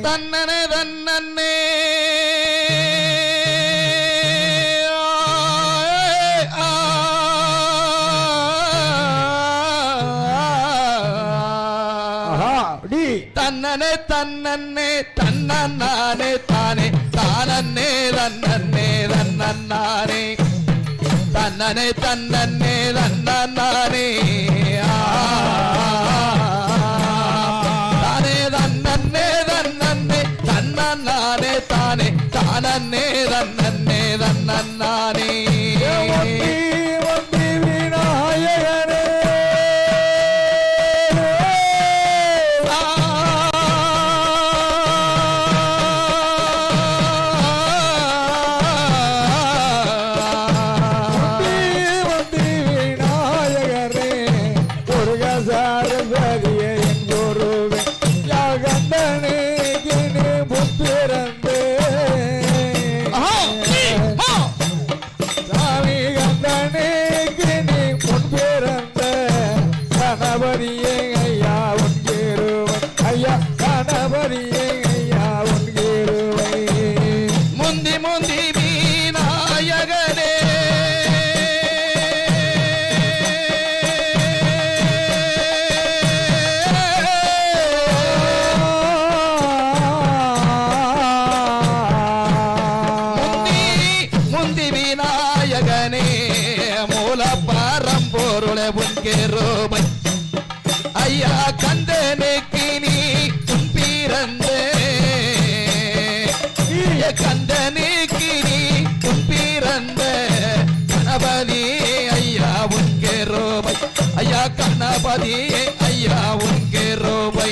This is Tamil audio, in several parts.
தன்னனே தன்னே தன்னனே தன்னே தன்னே தானே தானே தன்னே தன்னே தன்னனே தன்னே தன்னே தானே தன்னே தன்னே தன்னே தானே தானே தன்னே தன்னே முந்தி முந்தி விநாயகனே முந்தி விநாயகனே மூல பரம்பொருளை உன்கேரோபை ஐயா கந்தனுக்கு நீ பிறந்தே கந்தனுக்கு நீ பிறந்த கணபதி ஐயா உன்கே ரோபை ஐயா கணபதி ஐயா உன்கே ரோபை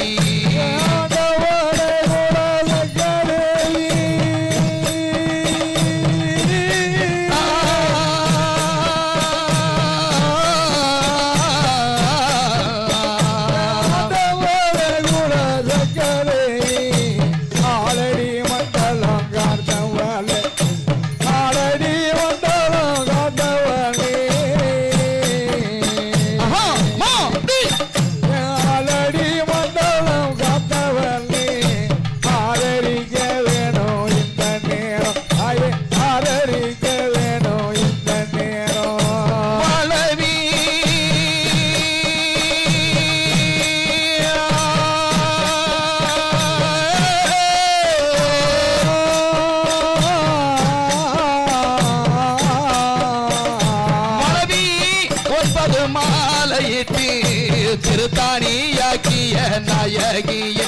திருத்தாணியாக்கிய நாயகிய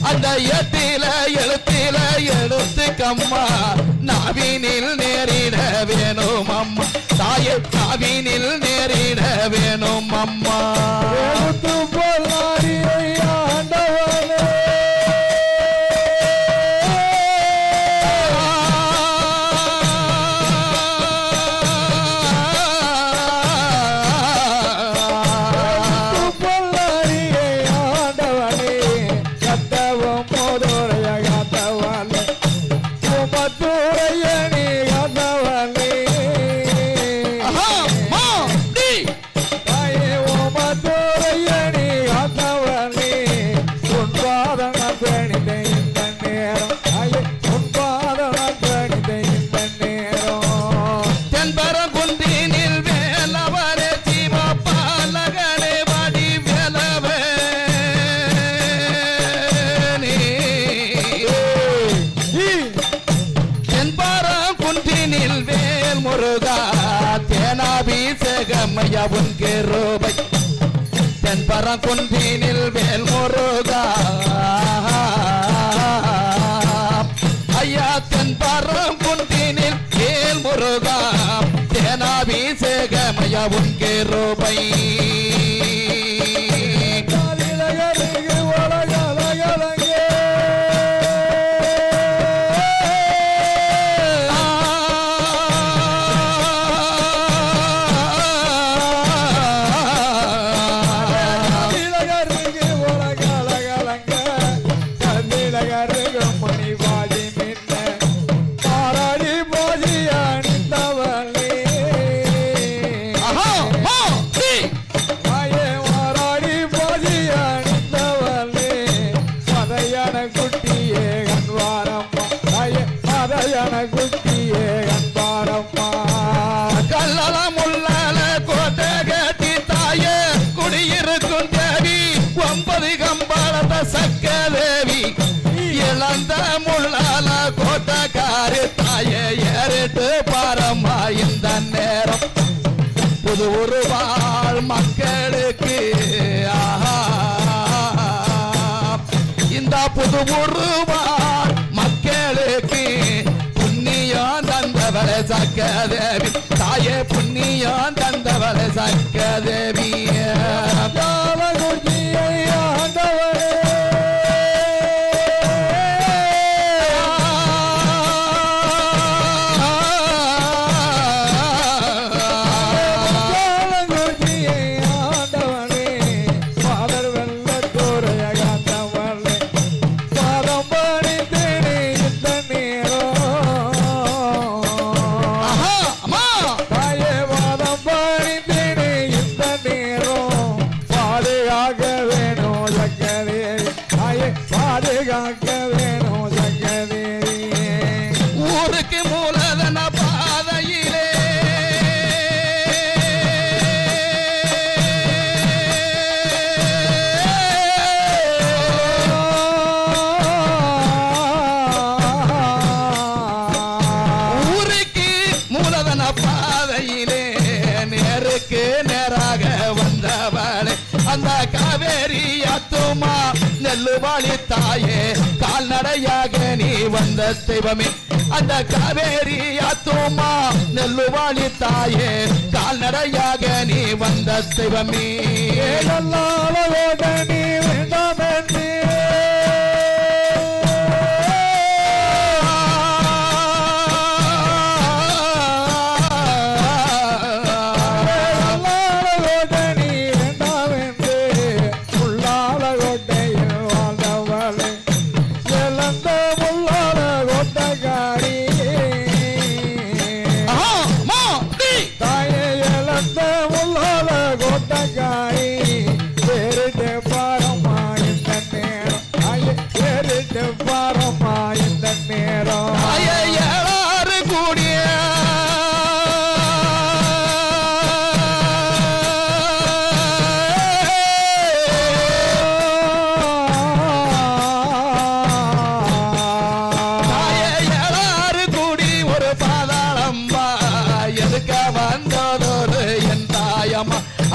அந்த எத்தில எழுத்து கம்மா நாவினில் நேரிட வேணும் அம்மா தாயே நாவினில் நேரிட வேணும் அம்மா தேனாபிஷேகமையா உன்கே ரோபை தென்பரம் குன்றினில் வேல் முருகா ஐயா தென்பரம் குன்றினில் வேல் முருகா தேனாபிஷேகமையா உன்கே ரோபை குட்டியே இந்த நேரம் புது ஒரு வாழ் மக்களுக்கு இந்த புது ஒரு வாழ் மக்களுக்கு புண்ணியம் தந்தவளை சக்கதேவி தாயே புண்ணியம் தந்தவளை சக்கதேவி ஊருக்கு மூலதன பாதையிலே ஊருக்கு மூலதன பாதையிலே நேருக்கு நேராக வந்தவளே அந்த காவேரி அத்துமா நெல்லுவாளி தாயே கால்நடையாக நீ வந்த தெய்வமே அந்த காவேரி அத்துமா நெல்லுவாளி தாயே கால்நடையாக நீ வந்த தெய்வமே நீ வேண்டாமென்றே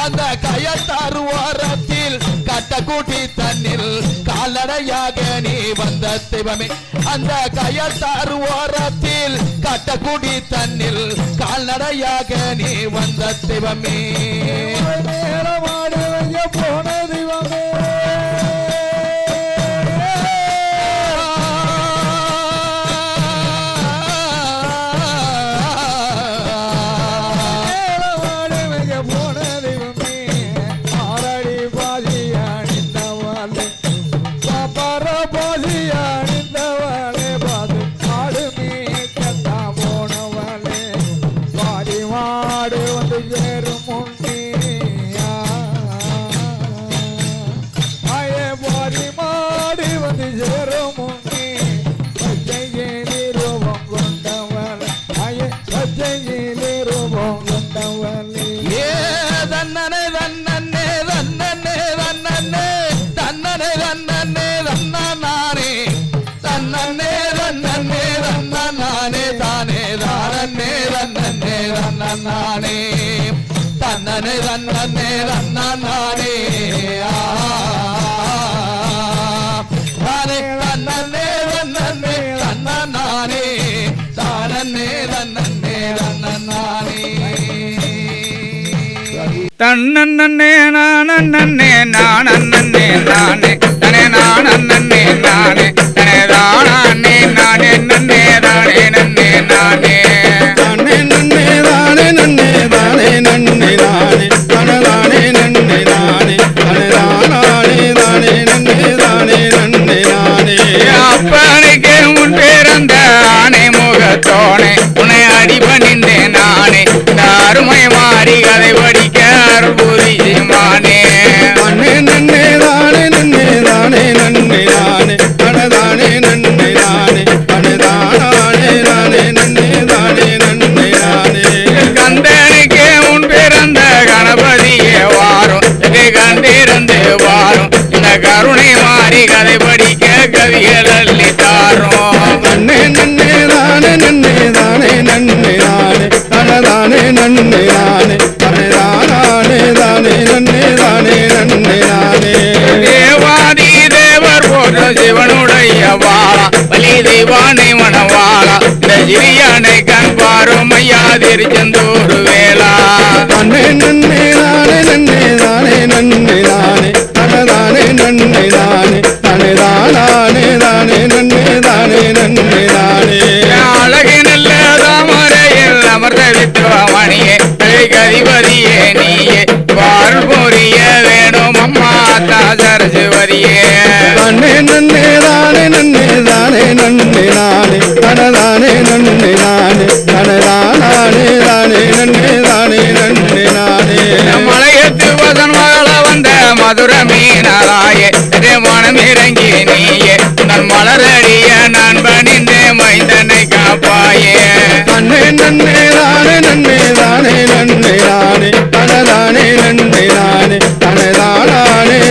அந்த கயத்தாறு ஓரத்தில் கட்டக்கூட்டி தண்ணில் கால்நடையாக நீ வந்த தெய்வமே அந்த கயத்தாறு ஓரத்தில் கட்டக்கூட்டி தண்ணில் கால்நடையாக நீ வந்த தெய்வமே போன தெய்வமே நானே தன்னனே தன்னனே தன்னானே தானே தன்னனே தன்னனே தன்னானே தானனே தன்னனே தன்னானே தன்னன்னே நானன்னே நானன்னே நானே தனே நானன்னே நானே தனே தானே நானே நன்னே தானே நன்னே நானே அப்பனுக்கு முன் பிறந்த ஆணை முகத்தோனே உன்னை அடிபணிந்தேன் நானே அருமை மாறி கதை படிக்க அற்புதி மானே நன்னே நன்னே தானே நன்னே தானே நன்னே தானே தனதானே நன்னே தானே தனதானே தானே நன்னே தானே திருச்செந்தூர் வேளா நன்னே நன்னே நானே நன்னே தானே நன்னே நானே தனதானே நன்னே நானே தனே தானே தானே நன்னே தானே நன்னே நானே அழகு நல்ல தாமரையில் அமர்ந்த வித்வாமணியே கதிபதியே நீயே பால் பொரிய வேணும் அம்மா தாசரசுவதியே நன்னே நன்னே தானே நன்னே தானே நன்னே நானே தனதானே நன்னே நானே தனதானே தானே நன்னே தானே நன்னே நானே மலையத்து வசன் மகள வந்த மதுர மீனராயே மனம் இறங்கி நீயே நான் மலரடிய நான் பணிந்தே மைந்தனை காப்பாயே நன்னே நன்னே தானே நன்னே தானே நன்னே நானே தனதானே நன்னே நானே தனதானே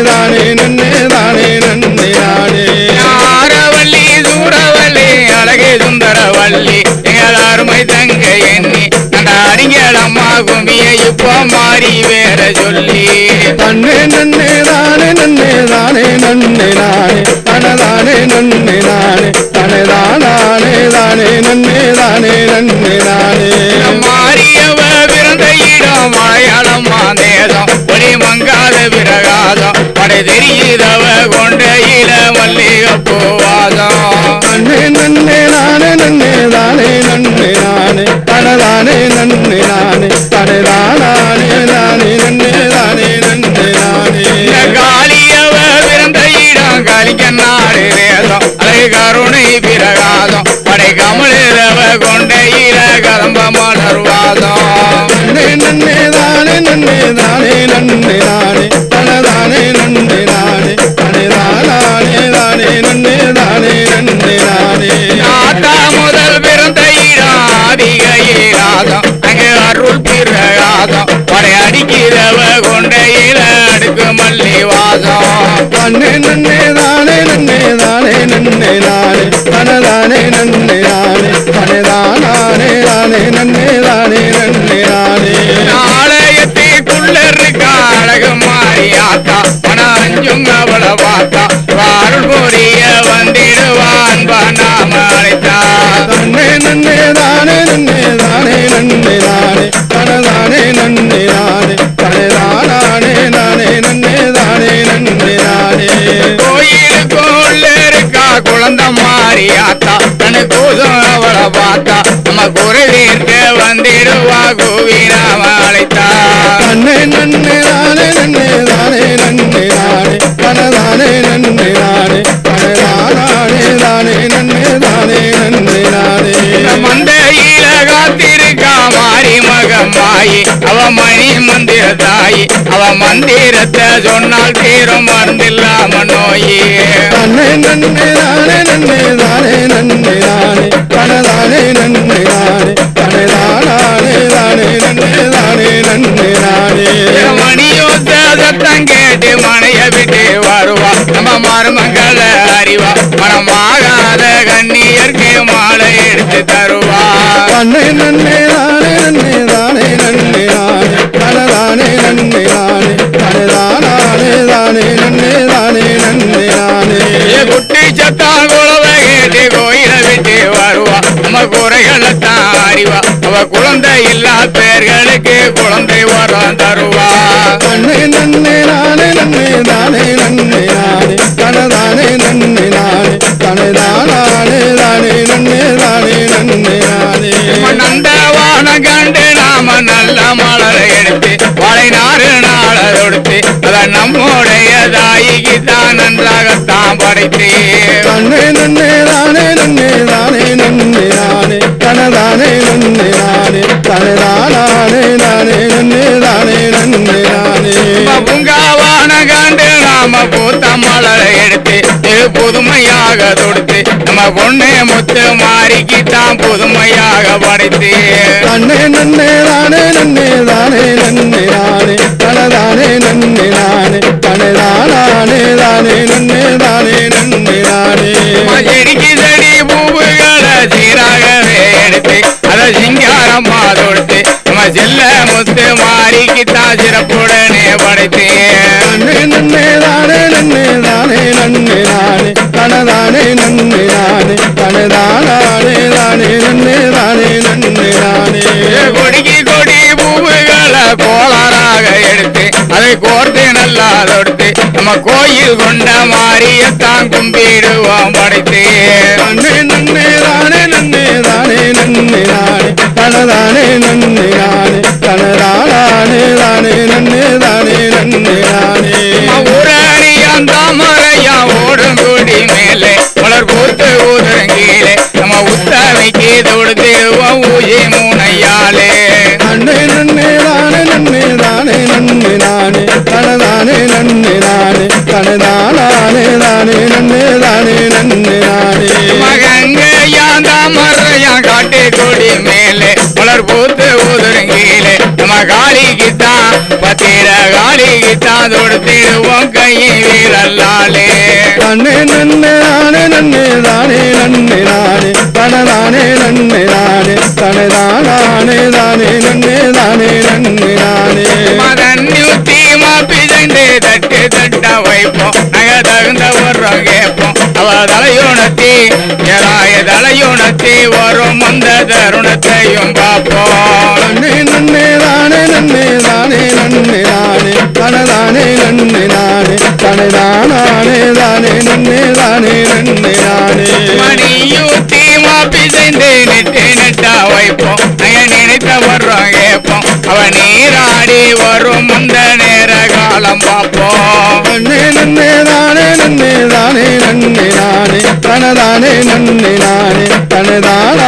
தானே நன்னே தானே நன்னே நானே ஆரவல்லி சூரவல்லி அழகே சுந்தரவல்லி எங்கள் அருமை தங்க எண்ணி நடாடிங்கள் அம்மா குமியை இப்போ மாறி வேற சொல்லி நன்னே நன்னே தானே நன்னே தானே நன்னே நானே தனதானே நன்னே நானே தனதானே தானே நன்னே தானே நன்னே நானே மாறியவ பிறந்த இடம் மலையாளம் மாந்தேதம் ஒளி மங்காத பிரகாதம் படை தெரியுதவ கொண்ட இள மல்லிகை பூவாதம் நன்னே நன்னே தானே நன்னே தானே நன்னே நானே தனதானே நன்னே நானே தனதானே தானே நன்னே தானே நன்னே நானே காளியவ பிறந்த இடம் காளிக்க நாடு தேசம் அதை கருணை பிரகாதம் படை கமலிரவ கொண்ட இள கதம்ப மலர்வாதம் நன்னே நன்னே தானே நன்னே தானே நன்னே நானே தனதானே நன்னே நானே தனதானே தானே நன்னே தானே நன்னே நானே ஆத்தா முதல் பிறந்த இடம் அதிகாதம் அங்கு அருள் பிரகாதம் படை அடிக்கிறவ கொண்ட இள அடுக்கு மல்லி வாதம் நன்னே நன்னே தானே நன்னே தானே நன்னே நானே தனதானே நன்னே நானே தனதானே தானே நன்னே தானே நன்னே நானே ஆலயத்திற்குள்ள இருக்கா அழகு மாறி ஆத்தா மன அஞ்சுங்க அவளை பார்த்தா அருள் புரிய வந்திடுவான் நாம அழைத்தா நன்னே நன்னே தானே நன்னே தானே நன்னே நானே தனதானே நன்னே நானே தனதானே தானே நன்னே தானே நன்னே நானே கோயிலுக்குள்ள இருக்கா குழந்தை மாறி ஆத்தா தனு கூசம் அவளை பார்த்தா நம்ம குறை தீர்க்க வந்திடுவா கோவி நாம அழைத்தா நன்னே நன்னே தானே நன்னே தானே நன்னே நானே தனதானே நன்னே நானே தனதானே தானே நன்னே தானே நன்னே நானே மந்தையில காத்திருக்கா மாறி மகமாயி அவ மணி மந்திர தாயி அவ மந்திரத்தை சொன்னால் தீரும் மருந்தில்லாம நோயி நன்னே நன்னே தானே நன்னே தானே நன்னே நானே தனதானே நன்னே நானே தனதானே தானே நன்னே தானே நன்னே நானே மணியோத்த சத்தம் கேட்டு மனைய விட்டு வருவா நம்ம மருமங்கள அறிவா மனமாகாத கண்ணியர்க்கு மாலை எடுத்து தருவா நன்னே நன்னே தானே நன்னே தானே நன்னே நானே தனதானே நன்னே நானே தனதானே தானே நன்னே தானே நன்னே நானே குட்டி சத்தம் குழவை கேட்டு கோயில விட்டு வருவா நம்ம குறைகளைத்தான் அறிவா அவ குழந்தை இல்லா பேர்களுக்கு குழந்தை வரம் தருவா நன்னே நன்னே தானே நன்னே தானே நன்னே நானே தனதானே நன்னே நானே தனதானே தானே நன்னே தானே நன்னே நானே நந்தவான கண்டு நாம நல்ல மலரை எடுத்து வளை நாறு நாள தொடுத்து அத நம்முடைய தாய்க்கு தான் நன்றாகத்தான் படைத்து நன்னே நன்னே தானே நன்னே தானே நன்னே நானே தனதானே நன்னே நானே தனதானே தானே நன்னே தானே நன்னே நானே பூங்காவான கண்டு நாம பூத்த மலரை எடுத்து புதுமையாக தொடுத்து நம்ம பொண்ணு முத்து மாறிக்கு தான் புதுமையாக படைத்து நன்னே நன்னே தானே நன்னே தானே நன்னே நானே தனதானே நன்னே நானே தனதானே தானே நன்னே தானே நன்னே நானே செடிக்கு செடி பூவுகளை சீராகவே எடுத்து அதை சிங்காரமா தொடுத்து நம்ம செல்ல முத்து மாறிக்கு தான் சிறப்புடனே படைத்து நன்னே நன்னே தானே நன்னே தானே நன்னே நானே தனதானே நன்னே நானே தனதானே தானே நன்னே தானே நன்னே நானே கொடிக்க தாய்க்குத்தான் தொடுத்திடுவோம் கையை வீரல்லாலே நன்னே நன்னே நானே நன்னே தானே நன்னே நானே தனதானே நன்னே நானே தனதானே தானே நன்னே தானே நன்னே நானே தண்ணி ஊத்தி மாப்பிசைந்து தட்டு தட்ட வைப்போம் நக தகுந்த வர்றோம் கேட்போம் அவ தலையுணர்த்தி ஏதாய தலையுணர்த்தி வரும் அந்த தருணத்தையும் பார்ப்போம் நன்னே நன்னே தானே நன்னே தானே நன்னே நானே தனதானே நன்னே நானே தனதானே தானே நன்னே தானே நன்னே நானே மணியூத்தி மாப்பிசைந்து நெட்டு நெட்டா வைப்போம் நக நினைத்த வர்றோம் கேட்போம் அவ நீராடி வரும் அந்த நேர காலம் பார்ப்போம் நன்னே நன்னே தானே நன்னே தானே நன்னே நானே தனதானே நன்னே நானே தனதானே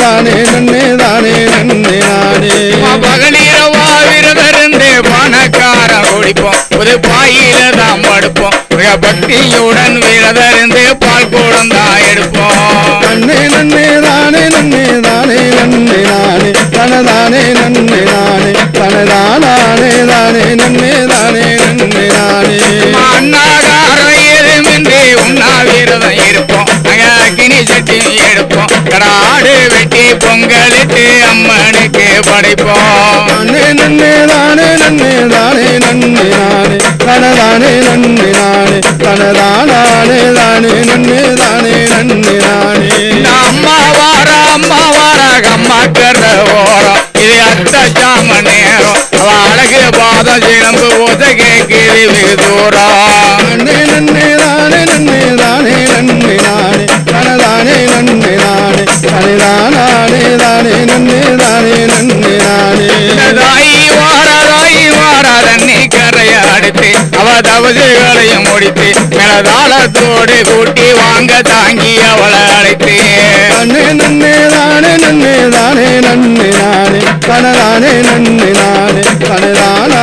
தானே நன்னே தானே நன்னே நானே பகலிரவா விரதருந்து பணக்கார குடிப்போம் புது பாயில தான் படுப்போம் மிக பக்தியுடன் விரதருந்து பால் கூடம் தான் எடுப்போம் நன்னே நன்னே தானே நன்னே தானே நன்னே நானே தனதானே நன்னே நானே தனதானே தானே நன்னே தானே நன்னே நானே அண்ணாகாரம் ஏதுமின்றி உண்ணாவிரதம் இருப்போம் அக்கினி சட்டி எடுப்போம் கடாடு வெட்டி பொங்கலிட்டு அம்மனுக்கு படைப்போம் நன்னே நன்னே தானே நன்னே தானே நன்னே நானே தனதானே நன்னே நானே தனதானே தானே நன்னே தானே நன்னே நானே அம்மா வார அம்மா கர்ற ஓரம் இது அத்தாம நேரம் அவ அழகு பாதம் சிலம்பு ஓத கேக்குது வெகு தூரம் நன்னே நன்னே தானே நன்னே தானே நன்னே நானே தனதானே நன்னே நானே தனதானே தானே நன்னே தானே நன்னே நானே தாயி வார தண்ணி கரைய அடுத்து அவ தவசுகளையும் முடித்து மேலதாளத்தோடு கூட்டி வாங்க தாங்கி அவளை அழைத்து நன்னே நன்னே தானே நன்னே தானே நன்னே நானே தனதானே நன்னே நானே தனதானே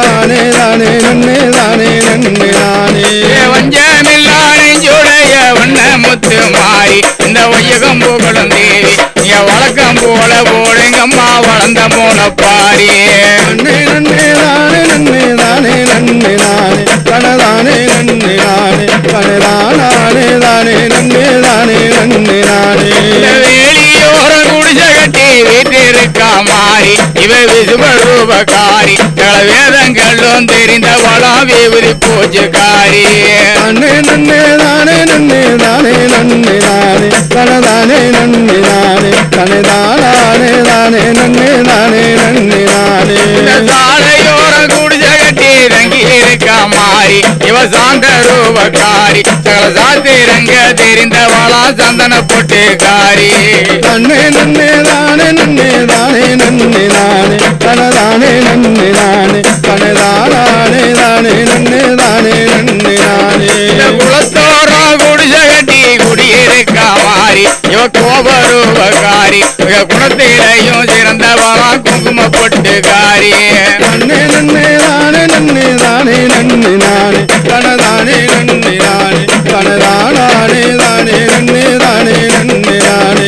தானே நன்னே தானே நன்னே நானே வஞ்சமில்லானே ஜோடைய வண்ண முத்து மாறி இந்த வையகம் புகழும் தேவி நீங்க வழக்கம் போல போடுங்கம்மா வளர்ந்த போல பாரி நன்னே நன்னே தானே நன்னே தானே நன்னே நானே தனதானே நன்னே நானே தனதானே தானே நன்னே தானே நன்னே நானே வேலியோர குடிச கட்டி வீட்டிருக்கா மாறி இவ விசுவரூபகாரி சகல வேதங்களும் தெரிந்தவளா விபுதி பூஜைக்காரி நன்னே நன்னே தானே நன்னே தானே நன்னே நானே தனதானே நன்னே நானே தனதானே தானே நன்னே தானே நன்னே நானே சாலையோர குடிச கட்டி தங்கி இருக்கா மாறி இவ சாந்த ரூபக்காரி சகல சாத்திரங்க தெரிந்தவளா சந்தன பொட்டுக்காரி நன்னே நன்னே தானே நன்னே தானே நன்னே நானே தனதானே நன்னே நானே தனதானே தானே நன்னே தானே நன்னே நானே குலத்தோர குடிச கட்டி குடியிருக்கா மாறி இவ கோபரூபக்காரி மிக குணத்திலையும் சிறந்தவளா குங்கும பொட்டுக்காரி நன்னே நன்னே தானே நன்னே தானே நன்னே நானே தனதானே நன்னே நானே தனதானே தானே நன்னே தானே நன்னே நானே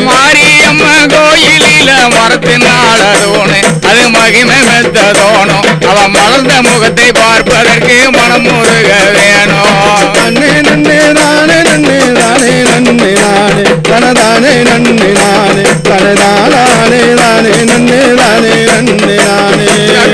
மாரியம்ம கோயிலில மரத்தினால தோணு அது மகிமை மெத்த தோணும் அவ மலர்ந்த முகத்தை பார்ப்பதற்கு மனம் முருக வேணும் நன்னே நன்னே தானே நன்னே தானே நன்னே நானே தனதானே நன்னே நானே தனதானே தானே நன்னே தானே நன்னே நானே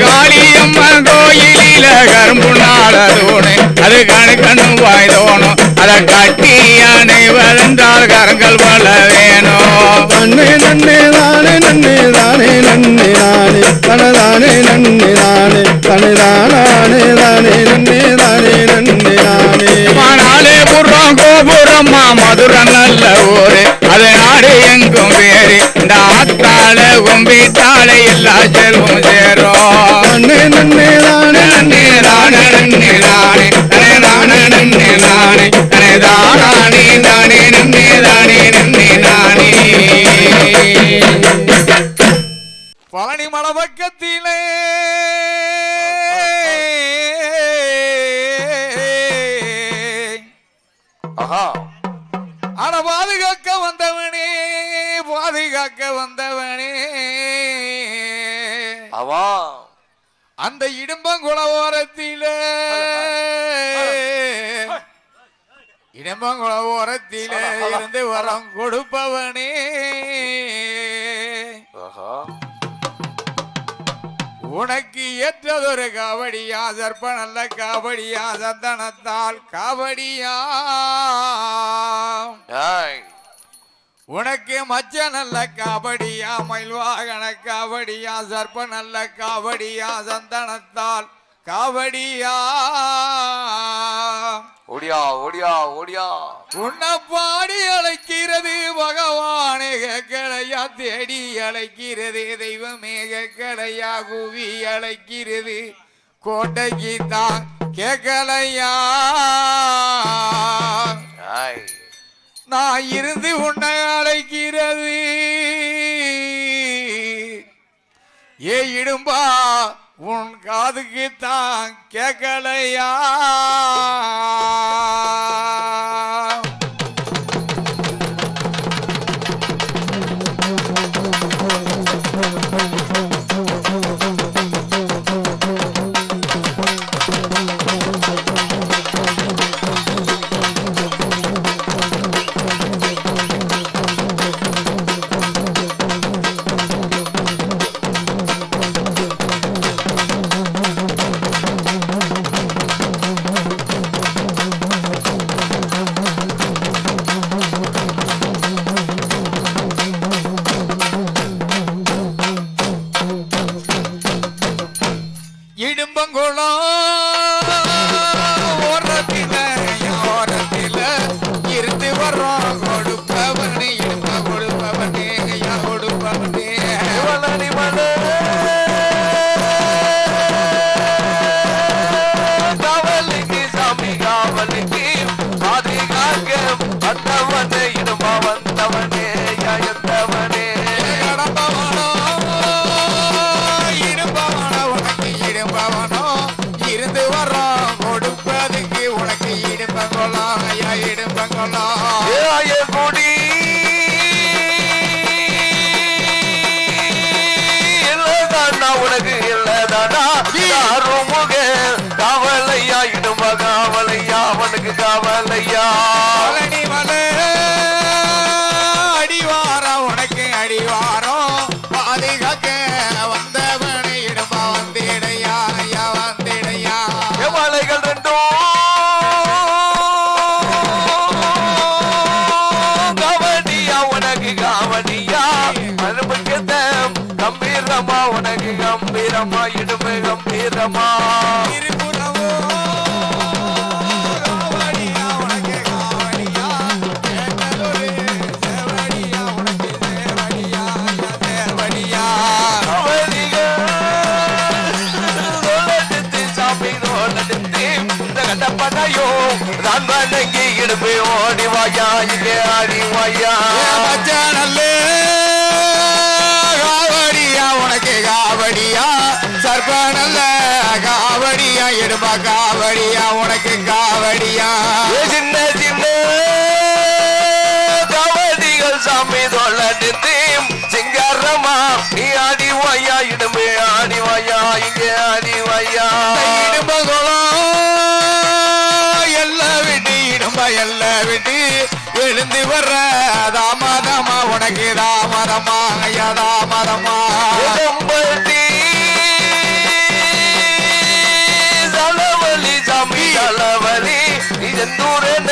காளியம்ம கோயிலில கரும்புனால தோணு அது கணு வாய் தோணும் அதை கட்டி அணைவதென்றால் கரங்கள் வள வேணும் நன்னே நன்னே தானே நன்னே தானே நன்னே நானே தனதானே நன்னே நானே தனதானே தானே நன்னே தானே நன்னே நானே நாளே புறம் கோபுரம்மா மதுர நல்ல ஊரு அது நாடு எங்கும் வேறு இந்த ஆத்தாள கும்பிட்டாளே எல்லா செல்வம் சேரும் நன்னே நன்னே தானே நன்னே தானே நன்னே நானே தனே தானே நன்னே நானே தனே தானே தானே நன்னே தானே நன்னே நானே பழனி மலை பக்கத்திலே ஆனா பாதுகாக்க வந்தவனே பாதுகாக்க வந்தவனே அவா அந்த இடும்பங்குள ஓரத்திலே இடம்பங்குள ஓரத்திலே இருந்து வரம் கொடுப்பவனே உனக்கு ஏற்றதொரு காவடியா சர்ப்ப நல்ல காவடியா சந்தனத்தால் காவடியா உனக்கு மச்ச நல்ல காவடியா மயில்வாகன காவடியா சர்ப்ப நல்ல காவடியா சந்தனத்தால் காவடியா ஓடியா ஓடியா ஓடியா உன்னை பாடி அழைக்கிறது பகவானே கேட்கலையா தேடி அழைக்கிறது தெய்வமே கேட்கலையா குவி அழைக்கிறது கோட்டைக்கு தான் கேட்கலையா நான் இருந்து உன்னை அழைக்கிறது ஏ இடும்பா உன் காதுக்கு தான் கேட்கலையா காவலையா அடிவாரம் உனக்கு அடிவாரம் பாதுகாக்க வந்தவனை இடமா வந்திடையா ஐயா வந்திடையா மலைகள் ரெண்டும் காவடியா உனக்கு காவடியா அனுபவிக்க கம்பீரமா உனக்கு கம்பீரமா இடுமை கம்பீரமா ஓடி வாயா இங்கே ஆடி வாயா நல்ல காவடியா உனக்கு காவடியா சர்ப்ப நல்ல காவடியா எடுமா காவடியா உனக்கு காவடியா சின்ன சின்ன காவடிகள் சாமி தொழில் சிங்காரமா நீ ஆடி வாயா இடுமே ஆடி வாயா இங்கே ஆடி வாயா இடும்பகுளம் எல்லாம் விட்டு எழுந்து வர்ற தாமதமா உனக்கு தாமதமா ஐயா தாமதமா தலவலி சாமி தலவலி இதூரன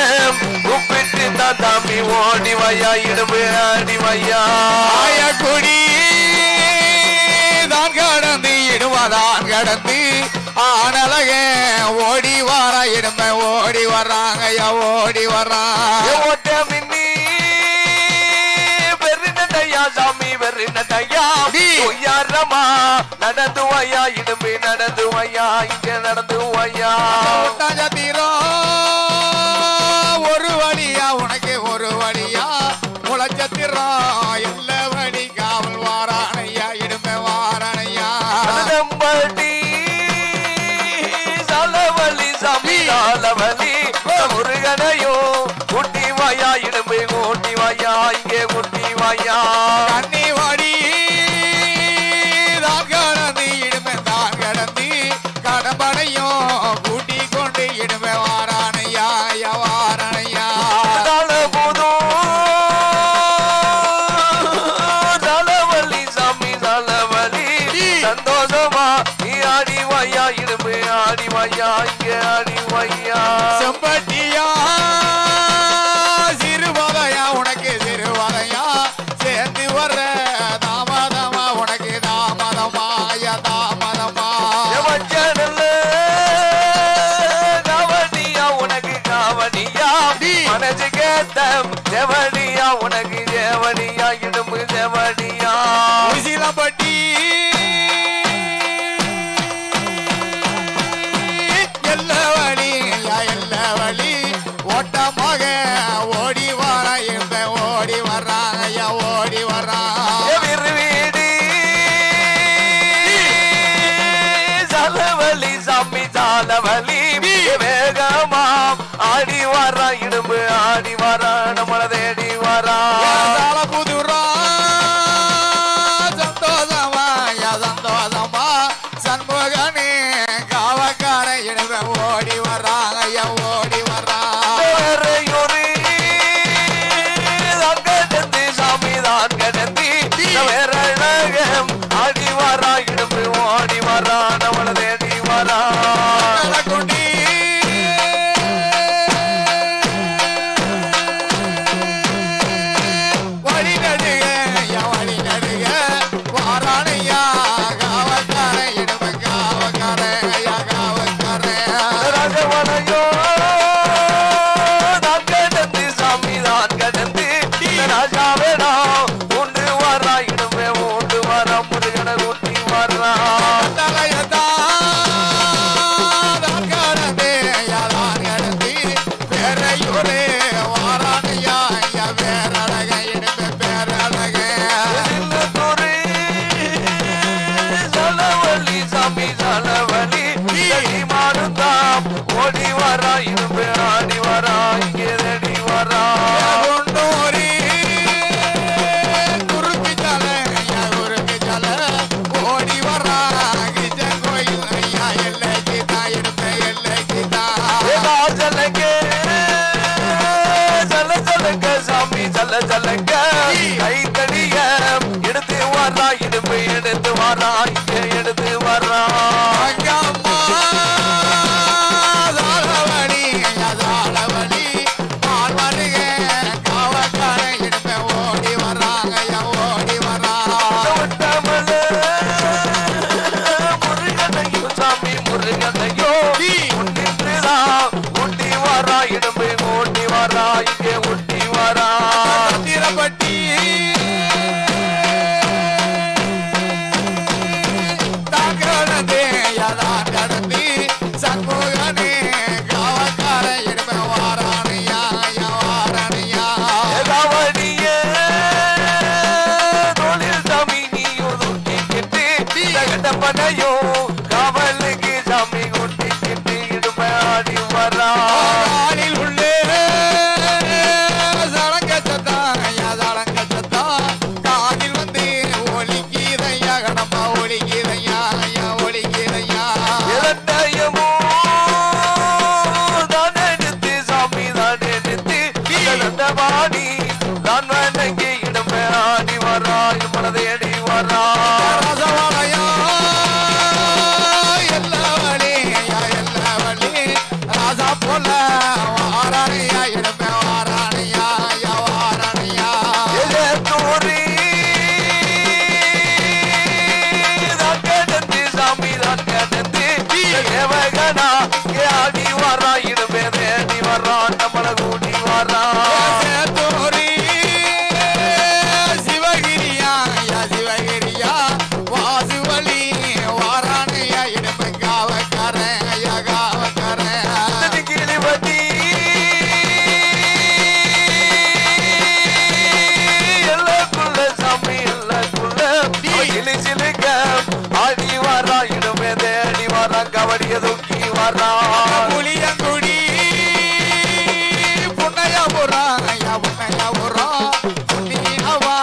கூப்பிட்டு தான் தாமி ஓடி வையா இடுமே ஆடி வையா ஆயக்குடி தான் கடந்து இடுவதான் கடந்து ஆனலக ஓடி வர இடுமை ஓடி வர்றாங்க ஐயா ஓடி வர்றாங்க ஓட்ட மின்னி வெறினடையா சாமி வெறினடையா யாரமா நடந்து வையா இடுமை நடந்து வையா இங்க நடந்து வையா ஒரு வழியா உனக்கு ஒரு வழியா முளைச்சத்திரம் எல்லா வழி காவல் வாரானையா இடுமை வாரானையா சாலவலி முருகனையோ குட்டி வாயா இடுமை கூட்டி வாயா இங்கே குட்டி வாயா கண்ணி வாடி தான் கடந்து இடுமை தான் கடந்து ஆடி வையா இங்கே ஆடி வையா செம்பட்டியா சிறுவதையா உனக்கு சிறுவதையா சேர்ந்து வர்ற தாமதமா உனக்கு தாமதமா ஐயா தாமதமா மஞ்சள் காவடியா உனக்கு காவடியா மனசு கேட்ட ஜெவடியா உனக்கு ஜெவடியா இடும்பு ஜெவடியா உசிலம்பட்டி எல்லா வழி ஐயா எல்லா வழி ஓட்டமாக ஓடி வர இருந்த ஓடி வர்றாங்க ஐயா ஓடி வர்றான் வீடு சலவலி சாமி சாலவலி வேகமா ஆடி வரா இடும்பு ஆடி வரா நம்மள தேடி வரா புதுரா சந்தோஷமா ஐயா சந்தோஷமா சண்முகனே காவக்கார இடும்ப ஓடி வர்றாங்க ஐயா ஓடி வர்றான் சாமி தான் கடந்தி வேற ஆடி வரா இடும்பு ஓடி வரா நம்மள தேடி வரா கொண்டி வழி நடுக ஐயா வழி நடுக வாரானையா காவக்கார இடும்ப காவக்கார ஐயா காவக்கார ராஜவனையோ தான் கடந்தி சாமி தான் கடந்தி ராஜாவேடா உண்டு வரா இடும்பே உண்டு வரா முருகனை ஊட்டி வரா ஓடி வரா இடும்பு ஆடி வரா இங்கே தேடி வரா ஓடி வர்றா கிருஷ்ணன் கோயில் ஐயா எல்லைக்கு தான் எடுப்ப எல்லைக்கு தான் ஜலங்க ஜல ஜலங்க சாமி ஜல ஜலங்க கை தடிய எடுத்து வரா இடும்பு எடுத்து வரா இங்கே எடுத்து வரா அங்கம்மா சாலவழி ஐயா சாலவழி பால் வருக காவக்கார எடுப்ப ஓடி வர்றாங்க ஐயா ஓடி முருகனையோ சாமி முருகனையோ நின்றுதான் ஊட்டி வரா இடும்பு ஓட்டி வரா இங்கே ஊட்டி வரா திரப்பட்டி தாக்கடந்தே யாதான் கடந்தி சண்முகனே காவக்கார எடுப்ப வாரானையா ஐயா வாரானையா காவடியே தொழில் சாமி நீயோ தூக்கி கிட்டு கட்ட பனையோ காவலுக்கு சாமி கொட்டி கிட்டு இடுமை ஆடி வரா காலில் உள்ளே சடங்க சத்தா ஐயா சடங்க சத்தா காதில் வந்து ஒலிக்கீதையா கடம்பா ஒலிக்கீதையா ஐயா ஒலிக்கீதையா இளந்தயமோ தான் எடுத்து சாமி தான் எடுத்து தண்டவாணி தான் வணங்கி இடுமை ஆடி வரா மனதை அடி வரா ரசவாளையா எல்லா வழி ஐயா எல்லா வழி ராசா போல வாரானையா இடமே வாரானையா ஐயா வாரானையா தோறி தான் கடந்து சாமி தான் கடந்து ஏவகனா ஆடி வரா இடுமே தேடி வரா நம்மள கூட்டி வரா தோரி சிவகிரியா ஐயா சிவகிரியா வாசுவலி வாரானையா இடமே காவக்காரன் ஐயா காவக்காரன் கிளிபதி எல்லாக்குள்ள சாமி எல்லாக்குள்ள கிளி சிலுக்க ஆடி வரா இடுமே தேடி வரா கபடிய தூக்கி வரா புளியங்குடி புன்னையாபுரா ஐயா புன்னையாபுரா புண்ணியவா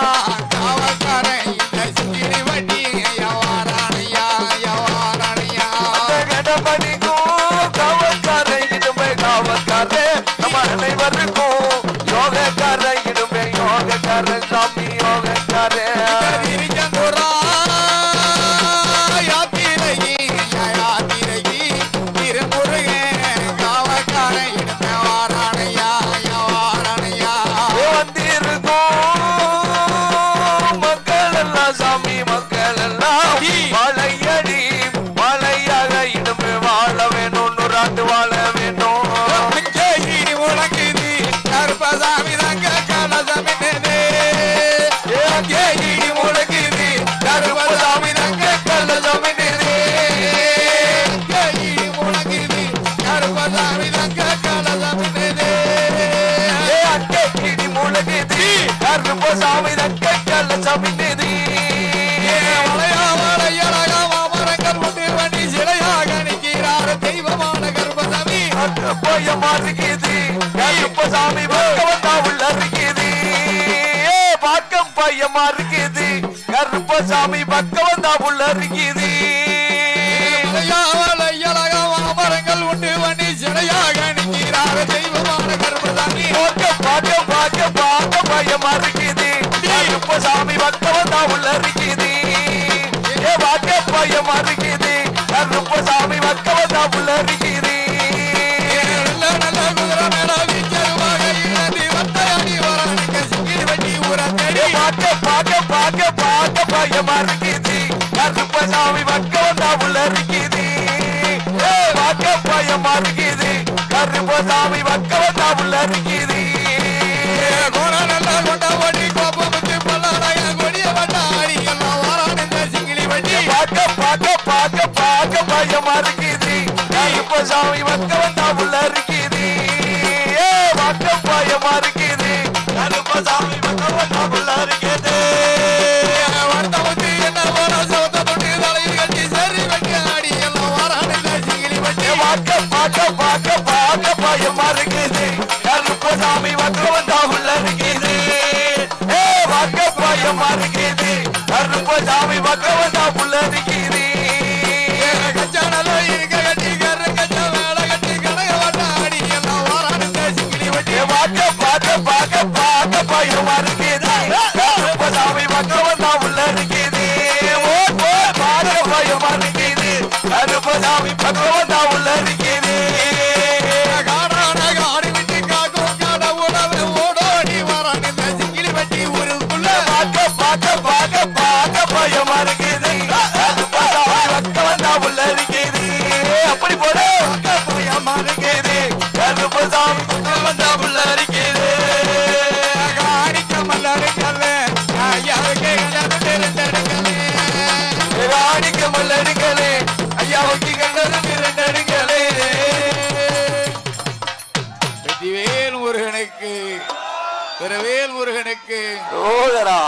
காவக்காரன் இந்த சிங்கிரி வட்டி ஐயா வாரானையா ஐயா வாரானையா கடப்படிக்கும் காவல்கார இடுமே காவல்கார நம்ம அனைவருக்கும் யோகக்கார இடுமே யோகக்கார சாமி யோகக்கார திருச்செந்தூரா யாத்திரைக்கு ஐயா யாத்திரைக்கு பயமா இருக்குது கருப்பசாமி பார்க்க வந்தா உள்ள இருக்குது பார்க்க பயமா இருக்குது கருப்பசாமி பார்க்க வந்தா உள்ள இருக்குது மரங்கள் உண்டு வண்டி சிலையாக நிற்கிறார தெய்வமான கருப்பசாமி பார்க்க பயமா இருக்குது கருப்பசாமி பார்க்க வந்தா உள்ள இருக்குது பார்க்க பயமா இருக்குது கருப்பசாமி பார்க்க வந்தா உள்ள இருக்குது நல்ல குதிரை மேல வீச்சருவாக இழந்து வந்தாடி வரானுங்க சிங்கிரி வண்டி ஊரை தேடி பார்க்க பயமா இருக்குது கருப்பசாமி பார்க்க வந்தா உள்ள இருக்குது பார்க்க பயமா இருக்குது கருப்பசாமி பார்க்க வந்தா உள்ள இருக்குது கோண நல்ல கொண்ட வண்டி கோப்பமுத்து பல்லாடைய கொடிய வண்டாடி எல்லாம் வரானுங்க சிங்கிரி வண்டி பார்க்க பயமா இருக்குது கருப்பசாமி பார்க்க வந்தா உள்ள இருக்குது பார்க்க பயமா இருக்குது கருப்பசாமி பார்க்க வந்தா உள்ள இருக்குது வண்டமுத்து என்ன போல சவத்த தொட்டு தலையில் கட்டி சரி வெட்டி ஆடி எல்லாம் வரானுங்க சிங்கிரி வண்டி பார்க்க பயமா இருக்குது கருப்பசாமி பார்க்க வந்தா உள்ள இருக்குது பார்க்க பயமா இருக்குது கருப்பசாமி பார்க்க வந்தா உள்ள இருக்குது கச்சானல இருக்க கட்டி கரு கச்சா வேலை கட்டி கடைய வண்டாடி எல்லாம் வரானுங்க சிங்கிரி வண்டி பார்க்க பயமா இருக்குது கருப்பசாமி பார்க்க வந்தா உள்ள இருக்குது பார்க்க பயமா இருக்குது கருப்பசாமி பார்க்க வந்தா உள்ள இருக்குது காடான காடு விட்டு காக்கும் காட உணவு ஓடோடி வரானுங்க சிங்கிரி வண்டி ஊருக்குள்ள பார்க்க பயமா இருக்குது கருப்பசாமி பார்க்க வந்தா உள்ள இருக்குது அப்படி போட பயமா இருக்குது கருப்பசாமி பார்க்க வந்தா உள்ள இருக்குது காணிக்க மல்லருக்கல்ல ஐயாவுக்கு ராணிக்க மல்லடிகளே ஐயாவுக்கு கண்டது இரண்டடிகளே வெற்றிவேல் முருகனுக்கு பிறவேல் முருகனுக்கு ஓதரா